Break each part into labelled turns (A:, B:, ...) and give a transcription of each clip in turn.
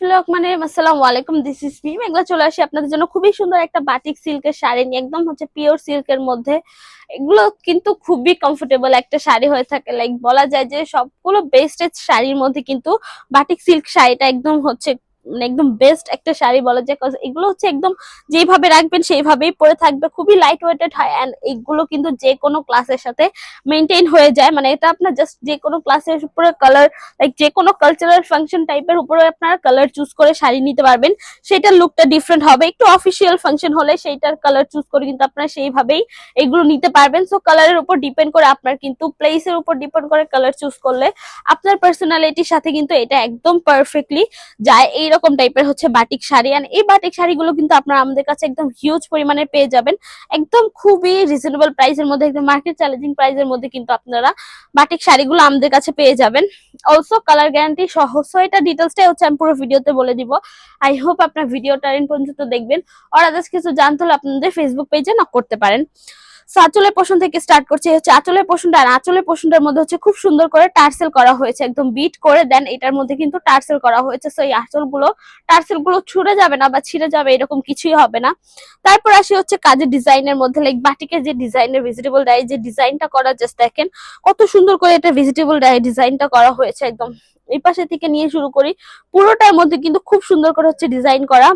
A: আসসালামু আলাইকুম, this is me মেঘলা। চলে আসি আপনাদের জন্য খুবই সুন্দর একটা বাটিক সিল্কের শাড়ি নিয়ে, একদম হচ্ছে পিওর সিল্কের মধ্যে। এগুলো কিন্তু খুবই কমফোর্টেবল একটা শাড়ি হয়ে থাকে, লাইক বলা যায় যে সবগুলো বেস্টের শাড়ির মধ্যে কিন্তু বাটিক সিল্ক শাড়িটা একদম হচ্ছে মানে একদম বেস্ট একটা শাড়ি বলা যায়। এগুলো হচ্ছে একদম যেভাবে রাখবেন সেইভাবেই পরে থাকবে, খুবই লাইট ওয়েটেড হয়। এন্ড এগুলো কিন্তু যে কোনো ক্লাসের সাথে মেনটেন হয়ে যায়, মানে এটা আপনার জাস্ট যে কোনো ক্লাসের উপরে কালার, লাইক যে কোনো কালচারাল ফাংশন টাইপের উপরে আপনারা কালার চুজ করে শাড়ি নিতে পারবেন। সেটার লুকটা ডিফারেন্ট হবে। একটু অফিসিয়াল ফাংশন হলে সেইটার কালার চুজ করে কিন্তু আপনারা সেইভাবেই এগুলো নিতে পারবেন। সো কালারের উপর ডিপেন্ড করে, আপনার কিন্তু প্লেসের উপর ডিপেন্ড করে কালার চুজ করলে আপনার পার্সোনালিটির সাথে কিন্তু এটা একদম পারফেক্টলি যায়। এইরকম টাইপের হচ্ছে বাটিক শাড়ি। আর এই বাটিক শাড়িগুলো কিন্তু আপনারা আমাদের কাছে একদম হিউজ পরিমাণে পেয়ে যাবেন, একদম খুবই রিজনেবল প্রাইসের মধ্যে, একদম মার্কেট চ্যালেঞ্জিং প্রাইসের মধ্যে কিন্তু আপনারা বাটিক শাড়িগুলো আমাদের কাছে পেয়ে যাবেন। অলসো কালার গ্যারান্টি সহ। সো এটা ডিটেলসটাই হচ্ছে আমি পুরো ভিডিওতে বলে দিব। আই হোপ আপনার ভিডিওটা এন্ড পর্যন্ত দেখবেন। আর আদার্স কিছু জানতে হলে আপনাদের ফেসবুক পেজে নক করতে পারেন। আঁচলের পোষণ থেকে স্টার্ট করছে, হচ্ছে আঁচলের পোষণটা। আর আঁচলের পোষণটার মধ্যে হচ্ছে খুব সুন্দর করে টার্সেল করা হয়েছে, একদম বিট করে দেন এটার মধ্যে কিন্তু টার্সেল করা হয়েছে। সো এই টার্সেল গুলো ছুড়ে যাবে না বা ছিঁড়ে যাবে এরকম কিছুই হবে না। তারপর আসি হচ্ছে কাজের ডিজাইনের মধ্যে, লাইক বাটিকের যে ডিজাইনের ভেজিটেবল ডাই যে ডিজাইনটা করা, জাস্ট দেখেন কত সুন্দর করে এটা ভেজিটেবল ডাই ডিজাইনটা করা হয়েছে। একদম এই পাশে থেকে নিয়ে শুরু করি, পুরোটার মধ্যে কিন্তু খুব সুন্দর করে হচ্ছে ডিজাইন করা।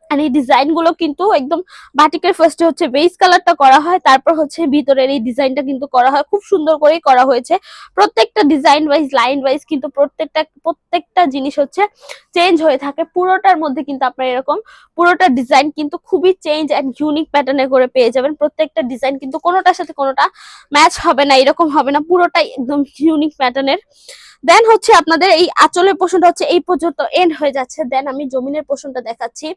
A: আর এই ডিজাইন গুলো কিন্তু একদম বাটিকের ফার্স্টে হচ্ছে বেস কালারটা করা হয়, তারপর হচ্ছে ভিতরের এই ডিজাইনটা কিন্তু করা হয়, খুব সুন্দর করেই করা হয়েছে। প্রত্যেকটা ডিজাইন ওয়াইজ লাইন ওয়াইজ কিন্তু প্রত্যেকটা জিনিস হচ্ছে চেঞ্জ হয়ে থাকে। পুরোটার মধ্যে কিন্তু আপনার এরকম পুরোটা ডিজাইন কিন্তু খুবই চেঞ্জ এন্ড ইউনিক প্যাটার্নে করে পেয়ে যাবেন। প্রত্যেকটা ডিজাইন কিন্তু কোনোটার সাথে কোনোটা ম্যাচ হবে না, এরকম হবে না, পুরোটাই একদম ইউনিক প্যাটার্নের। দেন হচ্ছে আপনাদের এই আঁচলের পোষণটা হচ্ছে এই পর্যন্ত এন্ড হয়ে যাচ্ছে। দেন আমি জমিনের পোষণটা দেখাচ্ছি।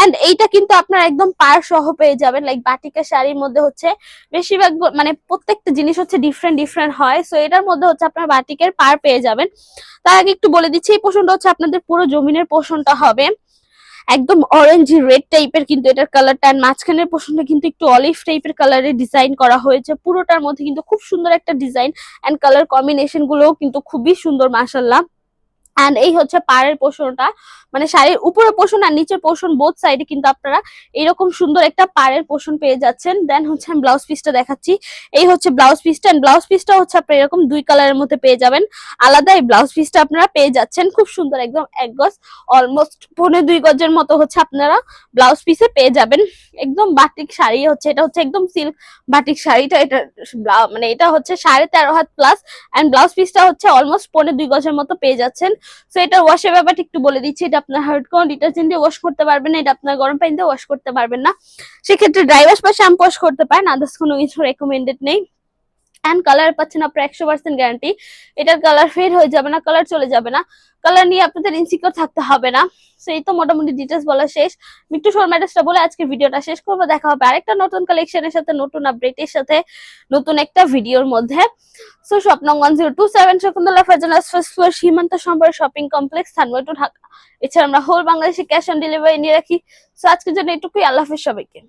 A: এন্ড এইটা কিন্তু আপনারা একদম পার সহ পেয়ে যাবেন। লাইক বাটিকের শাড়ির মধ্যে হচ্ছে বেশিরভাগ মানে প্রত্যেকটা জিনিস হচ্ছে ডিফারেন্ট ডিফারেন্ট হয়। সো এটার মধ্যে হচ্ছে আপনারা বাটিকের পার পেয়ে যাবেন। তার আগে একটু বলে দিচ্ছি, এই পোষণটা হচ্ছে আপনাদের পুরো জমিনের পোষণটা হবে একদম অরেঞ্জ রেড টাইপের, কিন্তু এটার কালারটা। আর মাঝখানের পোর্শনটা কিন্তু একটু অলিভ টাইপের কালারের ডিজাইন করা হয়েছে। পুরোটার মধ্যে কিন্তু খুব সুন্দর একটা ডিজাইন এন্ড কালার কম্বিনেশন গুলোও কিন্তু খুবই সুন্দর, মাশাআল্লাহ। এন্ড এই হচ্ছে পাড়ের পোষণটা, মানে শাড়ির উপরের পোষণ আর নিচের পোষণ বোথ সাইডে কিন্তু আপনারা এরকম সুন্দর একটা পাড়ের পোষণ পেয়ে যাচ্ছেন। দেন হচ্ছে আমি ব্লাউজ পিসটা দেখাচ্ছি। এই হচ্ছে ব্লাউজ পিসটা। এন্ড ব্লাউজ পিসটা হচ্ছে আপনারা এরকম দুই কালারের মধ্যে পেয়ে যাবেন। আলাদা এই ব্লাউজ পিসটা আপনারা পেয়ে যাচ্ছেন, খুব সুন্দর, একদম 1 গজ অলমোস্ট 1.25 গজের মতো হচ্ছে আপনারা ব্লাউজ পিসে পেয়ে যাবেন। একদম বাটিক শাড়ি হচ্ছে, এটা হচ্ছে একদম সিল্ক বাটিক শাড়িটা। এটা মানে এটা হচ্ছে 13.5 হাত প্লাস। এন্ড ব্লাউজ পিসটা হচ্ছে অলমোস্ট 2.25 গজের মতো পেয়ে যাচ্ছেন। সো এটা ওয়াশের ব্যাপারটা একটু বলে দিচ্ছি। এটা আপনার হার্ড কোন ডিটারজেন্ট দিয়ে ওয়াশ করতে পারবেন না, এটা আপনার গরম পানি দিয়ে ওয়াশ করতে পারবেন না। সেক্ষেত্রে ড্রাই ওয়াশ বা শ্যাম্পু ওয়াশ করতে পারেন, আদার্স কোনো কিছু রেকমেন্ডেড নেই। এন্ড কালার পাচ্ছেন আপনার 100% গ্যারান্টি। এটার কালার ফেড হয়ে যাবে না, কালার চলে যাবে না, কালার নিয়ে আপনাদের ইনসিকিউর থাকতে হবে না। সেই তো মোটামুটি ডিটেলস বলা শেষ। আমি একটু শর্ট ম্যাটার্সটা বলে আজকে ভিডিওটা শেষ করবো। দেখা হবে আরেকটা নতুন কালেকশনের সাথে, নতুন আপডেটের সাথে, নতুন একটা ভিডিওর মধ্যে। সো স্বপ্নং 1027 শকুন্তলা ফাজানাস ফার্স্ট ফ্লোর সীমান্ত সম্বর শপিং কমপ্লেক্স, থানওয়ে টু ঢাকা। এছাড়া আমরা হোল বাংলাদেশে ক্যাশ অন ডেলিভারি নিয়ে রাখি। সো আজকের জন্য এটুকুই। আল্লাহ হাফেজ সবাইকে।